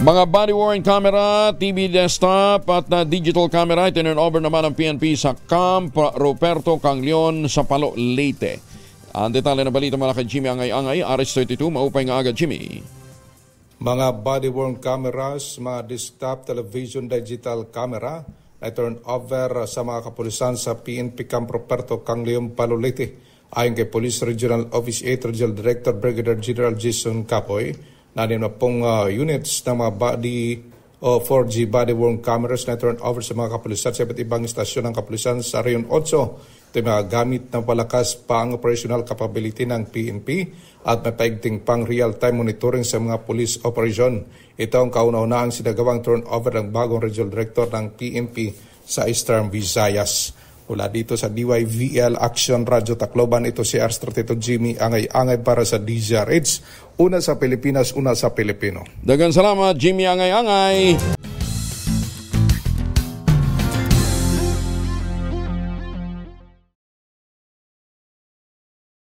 Mga body-worn camera, TV desktop at digital camera itinurn over naman ng PNP sa Camp Ruperto Canglion sa Palo, Leyte. Ang detalye ng balita mula kay Jimmy Angay-Angay, RS32, maupay nga agad Jimmy. Mga body-worn cameras, mga desktop television digital camera na turn over sa mga kapulisan sa PNP Camp Ruperto Canglion, Palo, Leyte. Ayon kay Police Regional Office 8 Regional Director Brigadier General Jason Capoy, nanin na pong units ng mga 4G body-worn cameras na turn over sa mga kapulisan sa iba't ibang istasyon ng kapulisan sa Rayon 8. Ito mga gamit ng palakas pang operational capability ng PNP at may paigting pang real-time monitoring sa mga police operation. Ito ang kauna-unahang sinagawang turnover ng bagong Regional Director ng PNP sa Eastern Visayas. Mula dito sa DYVL Action Radio Tacloban, ito si R32 Jimmy Angay-Angay para sa DZRH. Una sa Pilipinas, una sa Pilipino. Daghang salamat, Jimmy Angay-Angay.